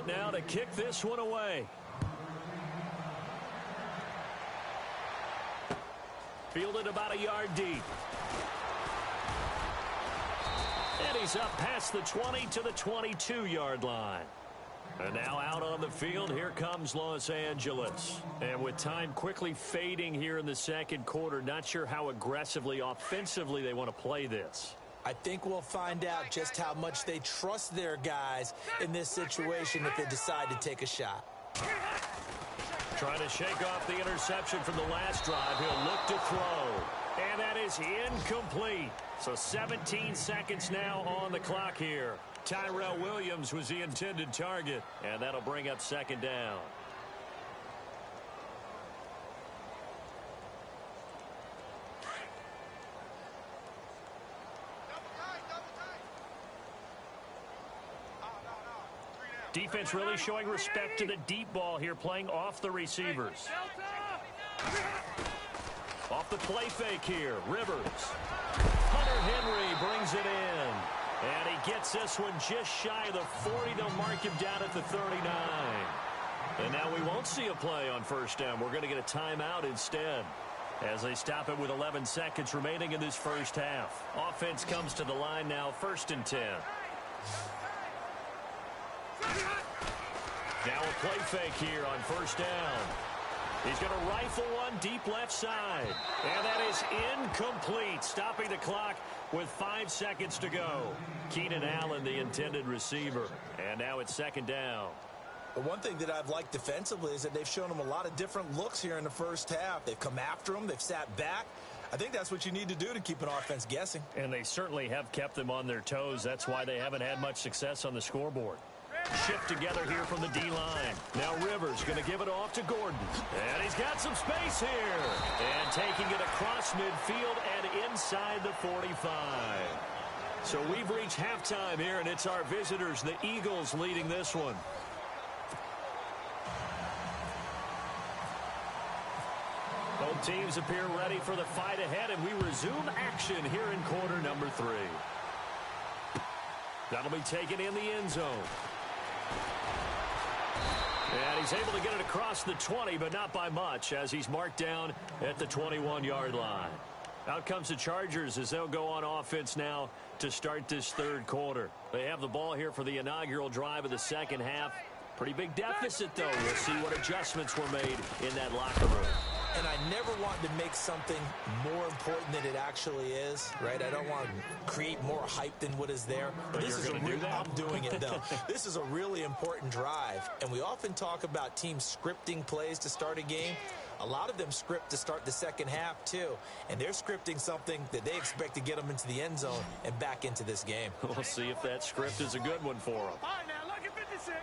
set now to kick this one away. Fielded about a yard deep. And he's up past the 20 to the 22-yard line. And now out on the field, here comes Los Angeles. And with time quickly fading here in the second quarter, not sure how aggressively, offensively they want to play this. I think we'll find out just how much they trust their guys in this situation if they decide to take a shot. Trying to shake off the interception from the last drive. He'll look to throw. And that is incomplete. So 17 seconds now on the clock here. Tyrell Williams was the intended target, and that'll bring up second down. Defense really showing respect to the deep ball here, playing off the receivers. Off the play fake here, Rivers. Hunter Henry brings it in. And he gets this one just shy of the 40. They'll mark him down at the 39. And now we won't see a play on first down. We're going to get a timeout instead as they stop it with 11 seconds remaining in this first half. Offense comes to the line now, 1st and 10. Now a play fake here on first down. He's going to rifle one deep left side. And that is incomplete, stopping the clock with 5 seconds to go. Keenan Allen, the intended receiver. And now it's second down. The one thing that I've liked defensively is that they've shown him a lot of different looks here in the first half. They've come after him. They've sat back. I think that's what you need to do to keep an offense guessing. And they certainly have kept them on their toes. That's why they haven't had much success on the scoreboard. Shift together here from the D-line. Now Rivers going to give it off to Gordon. And he's got some space here. And taking it across midfield and inside the 45. So we've reached halftime here, and it's our visitors, the Eagles, leading this one. Both teams appear ready for the fight ahead, and we resume action here in quarter number 3. That'll be taken in the end zone. And he's able to get it across the 20, but not by much, as he's marked down at the 21-yard line. Out comes the Chargers as they'll go on offense now to start this third quarter. They have the ball here for the inaugural drive of the second half. Pretty big deficit, though. We'll see what adjustments were made in that locker room. And I never want to make something more important than it actually is, right? I don't want to create more hype than what is there. But this is do that? I'm doing it, though. This is a really important drive. And we often talk about teams scripting plays to start a game. A lot of them script to start the second half, too. And they're scripting something that they expect to get them into the end zone and back into this game. We'll see if that script is a good one for them. All right, now, look at 56.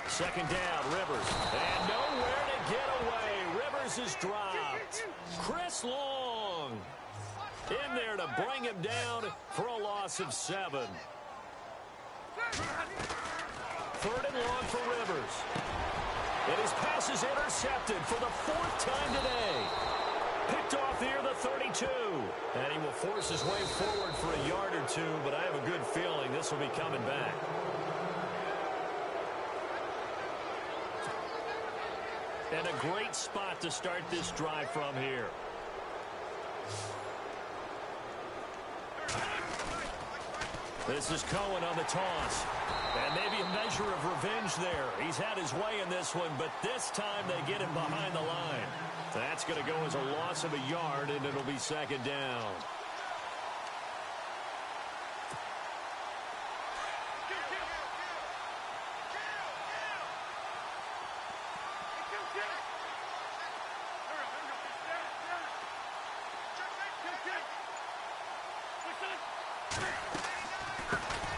Second down, Rivers. And nowhere to get away. Rivers is dropped. Chris Long in there to bring him down for a loss of 7. 3rd and long for Rivers. And his pass is intercepted for the 4th time today. Picked off near the 32. And he will force his way forward for a yard or 2, but I have a good feeling this will be coming back. And a great spot to start this drive from here. This is Cohen on the toss. And maybe a measure of revenge there. He's had his way in this one, but this time they get him behind the line. That's going to go as a loss of a yard, and it'll be second down.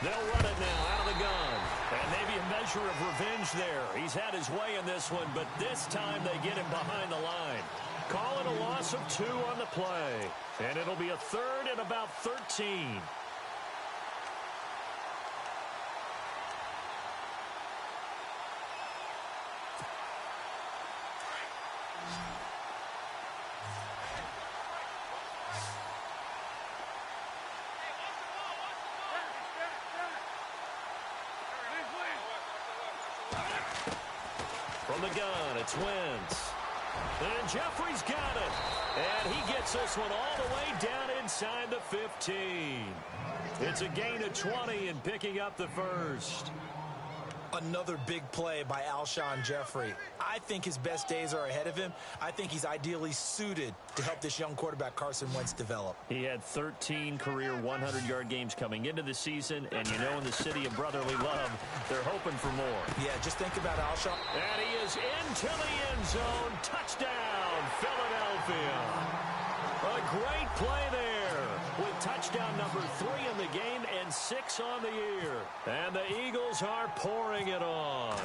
They'll run it now out of the gun. And maybe a measure of revenge there. He's had his way in this one, but this time they get him behind the line. Call it a loss of 2 on the play. And it'll be a 3rd and about 13. From the gun, it's Wentz. And Jeffrey's got it. And he gets this one all the way down inside the 15. It's a gain of 20 and picking up the first. Another big play by Alshon Jeffrey. I think his best days are ahead of him. I think he's ideally suited to help this young quarterback Carson Wentz develop. He had 13 career 100-yard games coming into the season, and you know in the city of brotherly love, they're hoping for more. Yeah, just think about Alshon. And he is into the end zone. Touchdown, Philadelphia. A great play there with touchdown number 3 in the game and 6 on the year. And the Eagles are pouring it on.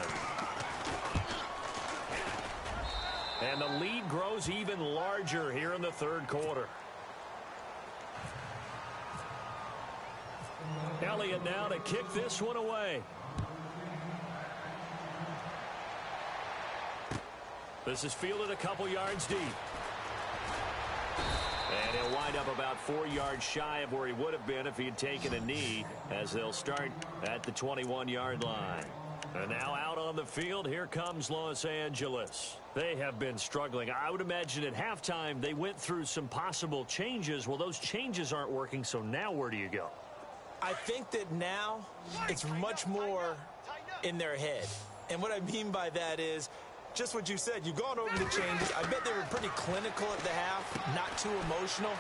And the lead grows even larger here in the third quarter. Elliott now to kick this one away. This is fielded a couple yards deep. And he'll wind up about 4 yards shy of where he would have been if he had taken a knee, as they'll start at the 21-yard line. And now out on the field, here comes Los Angeles. They have been struggling. I would imagine at halftime they went through some possible changes. Well, those changes aren't working, so now where do you go? I think that now it's much more in their head. And what I mean by that is just what you said. You've gone over the changes. I bet they were pretty clinical at the half, not too emotional.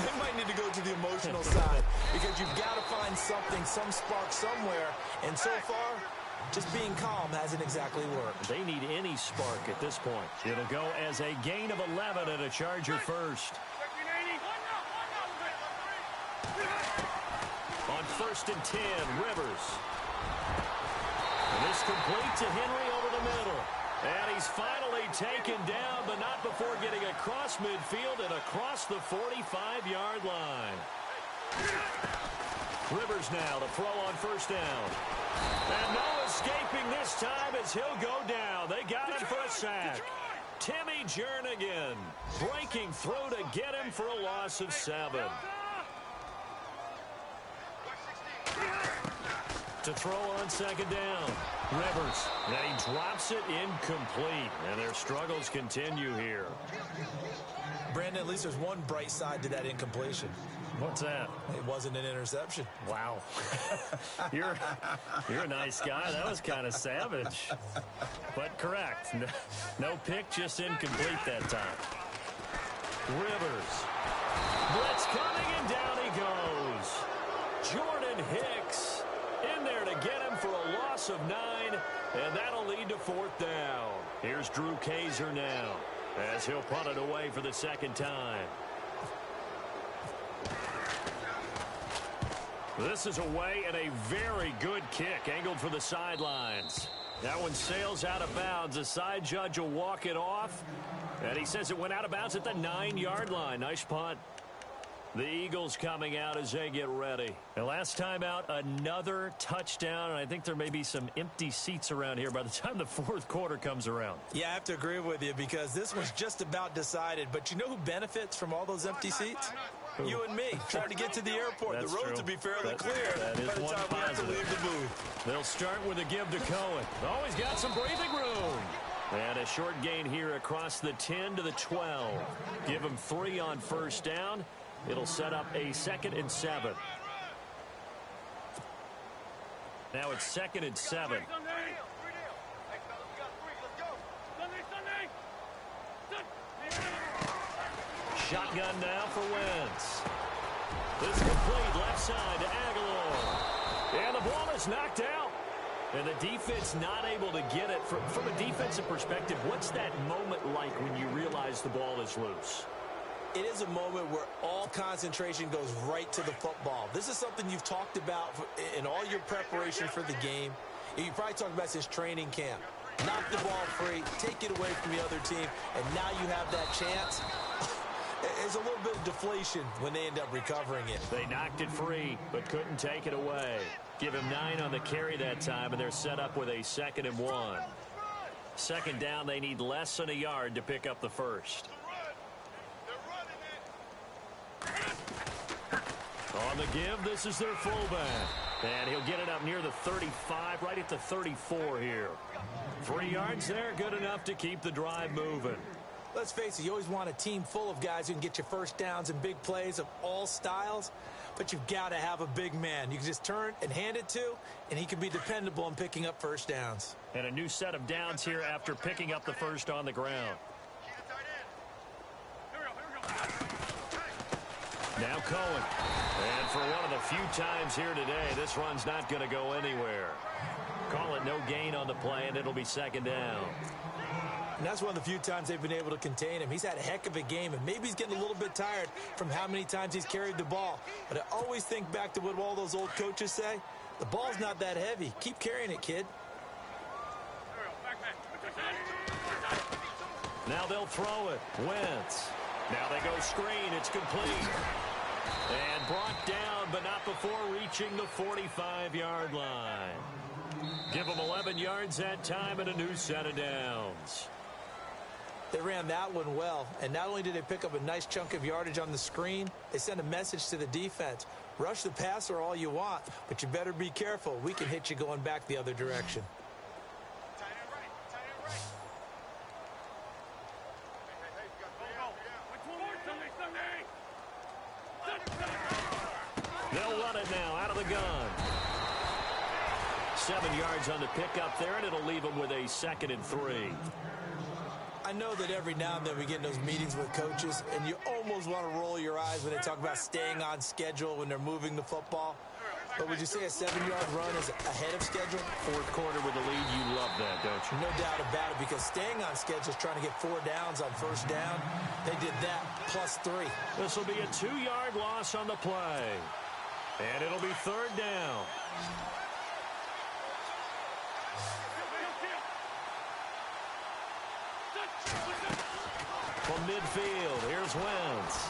They might need to go to the emotional side because you've got to find something, some spark somewhere. And so far, just being calm hasn't exactly worked. They need any spark at this point. It'll go as a gain of 11 and a Charger first. On 1st and 10, Rivers. And this complete to Henry over the middle. And he's finally taken down, but not before getting across midfield and across the 45-yard line. Rivers now to throw on 1st down. And no escaping this time as he'll go down. They got him for a sack. Timmy Jernigan breaking through to get him for a loss of 7. To throw on 2nd down. Rivers. And he drops it incomplete. And their struggles continue here. Brandon, at least there's one bright side to that incompletion. What's that? It wasn't an interception. Wow. You're a nice guy. That was kind of savage. But correct. No pick, just incomplete that time. Rivers. Blitz coming, and down he goes. Jordan Hicks in there to get him for a loss of 9, and that'll lead to 4th down. Here's Drew Kaiser now as he'll punt it away for the 2nd time. This is away and a very good kick angled for the sidelines. That one sails out of bounds. The side judge will walk it off, and he says it went out of bounds at the 9-yard line. Nice punt. The Eagles coming out as they get ready. And last time out, another touchdown, and I think there may be some empty seats around here by the time the 4th quarter comes around. Yeah, I have to agree with you because this was just about decided. But you know who benefits from all those empty seats? Who? You and me, trying to get to the airport. The roads will be fairly clear by the time we have to leave the booth. They'll start with a give to Cohen. Always got some breathing room. And a short gain here across the 10 to the 12. Give him 3 on 1st down. It'll set up a 2nd and 7. Now it's 2nd and 7. Shotgun now for Wentz. This complete left side to Aguilar. And the ball is knocked out. And the defense not able to get it. From a defensive perspective, what's that moment like when you realize the ball is loose? It is a moment where all concentration goes right to the football. This is something you've talked about in all your preparation for the game. You probably talked about since training camp. Knock the ball free, take it away from the other team, and now you have that chance. There's a little bit of deflation when they end up recovering it. They knocked it free, but couldn't take it away. Give him 9 on the carry that time, and they're set up with a 2nd and 1. 2nd down, they need less than a yard to pick up the first. On the give, this is their fullback. And he'll get it up near the 35, right at the 34 here. 3 yards there, good enough to keep the drive moving. Let's face it, you always want a team full of guys who can get you first downs and big plays of all styles, but you've got to have a big man you can just turn and hand it to, and he can be dependable in picking up first downs. And a new set of downs here after picking up the first on the ground. Now Cohen. And for one of the few times here today, this run's not going to go anywhere. Call it no gain on the play, and it'll be second down. And that's one of the few times they've been able to contain him. He's had a heck of a game, and maybe he's getting a little bit tired from how many times he's carried the ball. But I always think back to what all those old coaches say. The ball's not that heavy. Keep carrying it, kid. Now they'll throw it. Wentz. Now they go screen. It's complete. And brought down, but not before reaching the 45-yard line. Give them 11 yards that time and a new set of downs. They ran that one well, and not only did they pick up a nice chunk of yardage on the screen, they sent a message to the defense. Rush the passer all you want, but you better be careful. We can hit you going back the other direction. They'll run it now out of the gun. 7 yards on the pickup there, and it'll leave them with a 2nd and 3. I know that every now and then we get in those meetings with coaches, and you almost want to roll your eyes when they talk about staying on schedule when they're moving the football. But would you say a 7-yard run is ahead of schedule? Fourth quarter with the lead, you love that, don't you? No doubt about it, because staying on schedule is trying to get 4 downs on first down. They did that plus 3. This will be a 2-yard loss on the play. And it'll be 3rd down. From midfield, here's Wentz.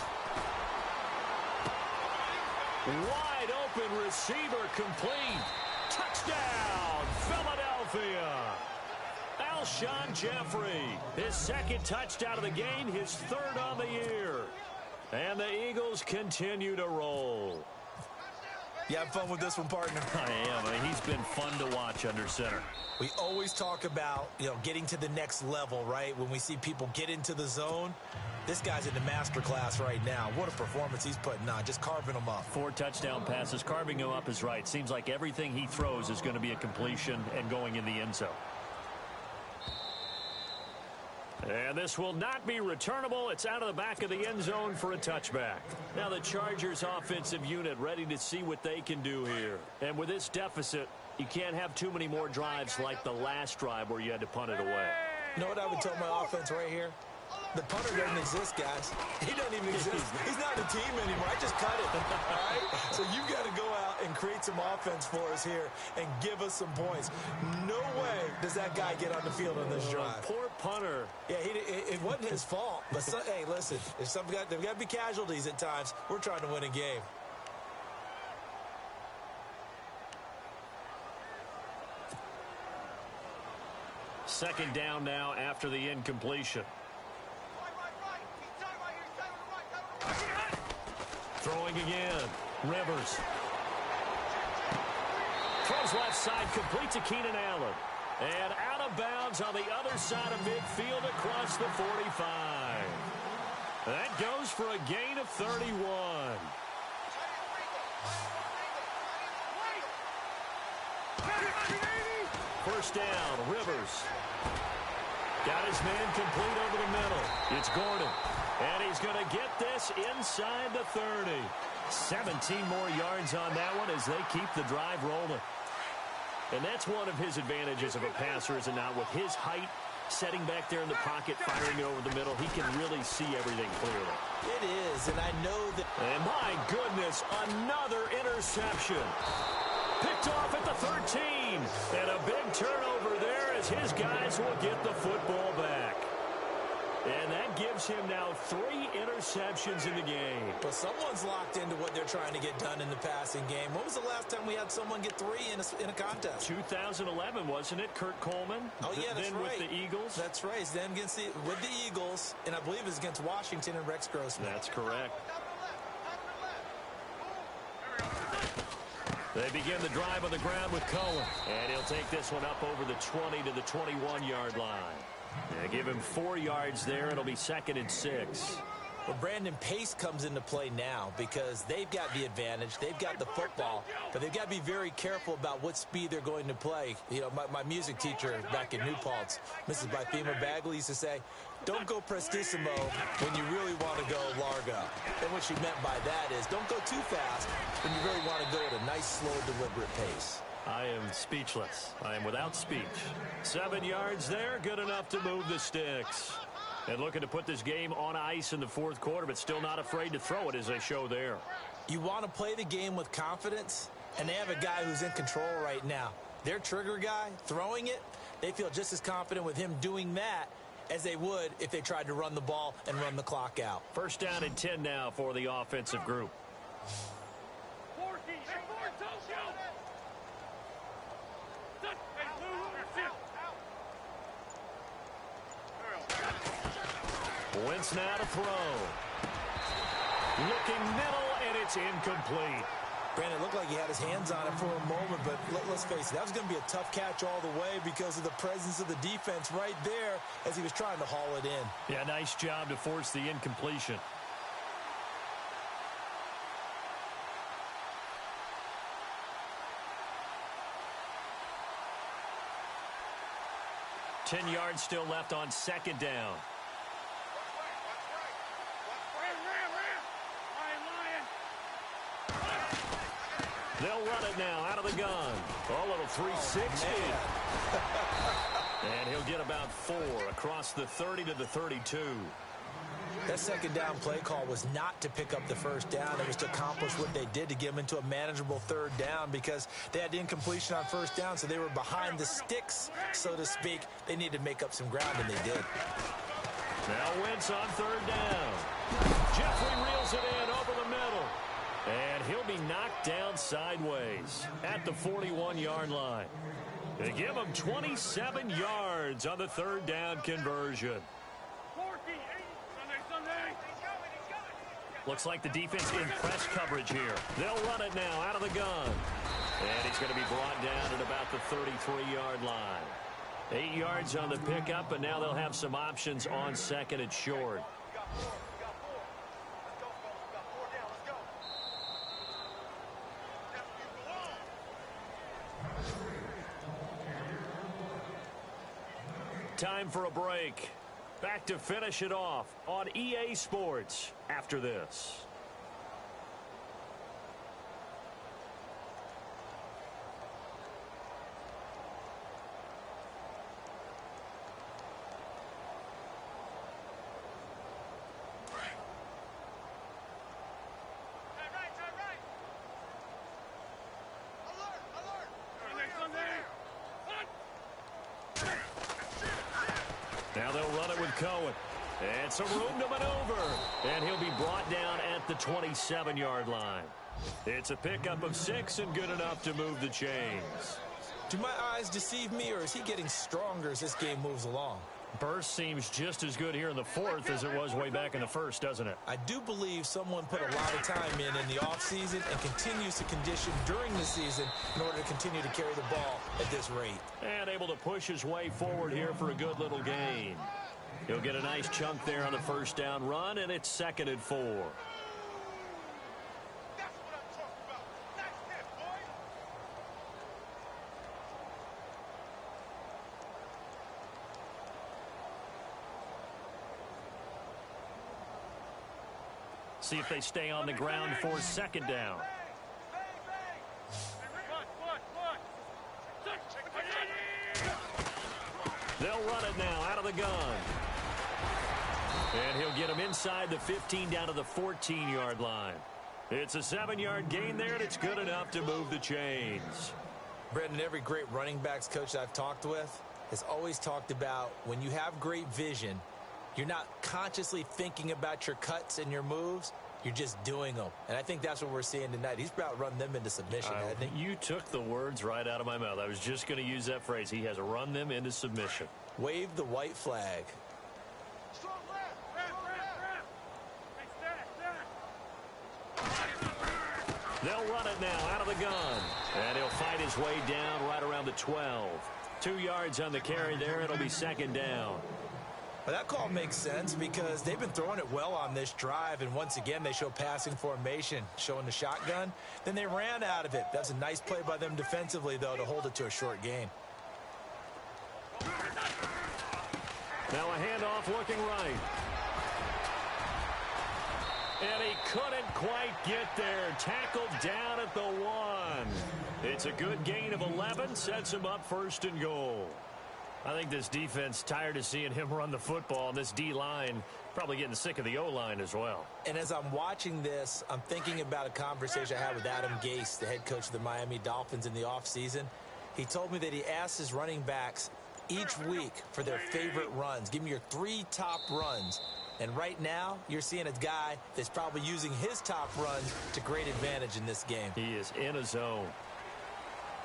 Wide open receiver complete. Touchdown, Philadelphia. Alshon Jeffrey, his 2nd touchdown of the game, his 3rd on the year. And the Eagles continue to roll. You have fun with this one, partner? I am. He's been fun to watch under center. We always talk about, getting to the next level, right? When we see people get into the zone, this guy's in the master class right now. What a performance he's putting on, just carving them up. 4 touchdown passes. Carving him up is right. Seems like everything he throws is going to be a completion and going in the end zone. And this will not be returnable. It's out of the back of the end zone for a touchback. Now the Chargers offensive unit ready to see what they can do here. And with this deficit, you can't have too many more drives like the last drive where you had to punt it away. You know what I would tell my offense right here? The punter doesn't exist, guys. He doesn't even exist. He's not a team anymore. I just cut it, all right? So you've got to go out and create some offense for us here and give us some points. No way does that guy get on the field on this drive. Poor punter. Yeah, it wasn't his fault. But, hey, listen, there's got to be casualties at times. We're trying to win a game. Second down now after the incompletion. Throwing again. Rivers. Throws left side, complete to Keenan Allen. And out of bounds on the other side of midfield across the 45. That goes for a gain of 31. First down, Rivers. Got his man complete over the middle. It's Gordon. And he's going to get this inside the 30. 17 more yards on that one as they keep the drive rolling. And that's one of his advantages of a passer, is it not? With his height, setting back there in the pocket, firing it over the middle, he can really see everything clearly. It is, and I know that. And my goodness, another interception. Picked off at the 13. And a big turnover there as his guys will get the football back. And that gives him now 3 interceptions in the game. But someone's locked into what they're trying to get done in the passing game. When was the last time we had someone get 3 in a contest? 2011, wasn't it? Kurt Coleman? Oh, yeah, that's then right. With the Eagles? That's right. Then with the Eagles, and I believe it was against Washington and Rex Grossman. That's correct. They begin the drive on the ground with Cohen. And he'll take this one up over the 20 to the 21-yard line. They give him 4 yards there. It'll be 2nd and 6. Well, Brandon, pace comes into play now because they've got the advantage. They've got the football, but they've got to be very careful about what speed they're going to play. You know, my music teacher back in New Paltz, Mrs. Bythema Bagley, used to say, don't go prestissimo when you really want to go largo. And what she meant by that is don't go too fast when you really want to go at a nice, slow, deliberate pace. I am speechless. I am without speech. 7 yards there, good enough to move the sticks. And looking to put this game on ice in the 4th quarter, but still not afraid to throw it as they show there. You want to play the game with confidence, and they have a guy who's in control right now. Their trigger guy, throwing it, they feel just as confident with him doing that as they would if they tried to run the ball and run the clock out. 1st down and 10 now for the offensive group. Wentz now to throw. Looking middle, and it's incomplete. Brandon, it looked like he had his hands on it for a moment, but let's face it, that was going to be a tough catch all the way because of the presence of the defense right there as he was trying to haul it in. Yeah, nice job to force the incompletion. Ten yards still left on 2nd down. They'll run it now out of the gun. A little 360. And he'll get about 4 across the 30 to the 32. That 2nd down play call was not to pick up the 1st down. It was to accomplish what they did to get them into a manageable 3rd down because they had the incompletion on 1st down, so they were behind the sticks, so to speak. They needed to make up some ground, and they did. Now Wentz on 3rd down. Jeffrey reels it in over the middle. And he'll be knocked down sideways at the 41-yard line. They give him 27 yards on the 3rd down conversion. Looks like the defense in press coverage here. They'll run it now out of the gun. And he's going to be brought down at about the 33-yard line. 8 yards on the pickup, and now they'll have some options on 2nd and short. Time for a break. Back to finish it off on EA Sports after this. Now they'll run it with Cohen. And some room to maneuver. And he'll be brought down at the 27-yard line. It's a pickup of 6 and good enough to move the chains. Do my eyes deceive me, or is he getting stronger as this game moves along? Burst seems just as good here in the 4th as it was way back in the 1st, doesn't it? I do believe someone put a lot of time in the offseason and continues to condition during the season in order to continue to carry the ball at this rate. And able to push his way forward here for a good little gain. He'll get a nice chunk there on the 1st down run, and it's 2nd and 4. See if they stay on the ground for 2nd down. They'll run it now out of the gun. And he'll get him inside the 15 down to the 14-yard line. It's a 7-yard gain there, and it's good enough to move the chains. Brendan, every great running backs coach I've talked with has always talked about when you have great vision, you're not consciously thinking about your cuts and your moves. You're just doing them. And I think that's what we're seeing tonight. He's about run them into submission, hasn't he? You took the words right out of my mouth. I was just going to use that phrase. He has run them into submission. Wave the white flag. They'll run it now out of the gun. And he'll fight his way down right around the 12. 2 yards on the carry there. It'll be second down. Well, that call makes sense because they've been throwing it well on this drive, and once again they show passing formation, showing the shotgun. Then they ran out of it. That's a nice play by them defensively, though, to hold it to a short gain. Now a handoff looking right. And he couldn't quite get there. Tackled down at the 1. It's a good gain of 11. Sets him up first and goal. I think this defense tired of seeing him run the football, and this D-line probably getting sick of the O-line as well. And as I'm watching this, I'm thinking about a conversation I had with Adam Gase, the head coach of the Miami Dolphins in the offseason. He told me that he asked his running backs each week for their favorite runs. Give me your 3 top runs. And right now, you're seeing a guy that's probably using his top runs to great advantage in this game. He is in a zone.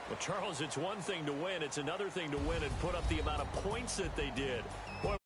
Well, Charles, it's one thing to win. It's another thing to win and put up the amount of points that they did. Boy,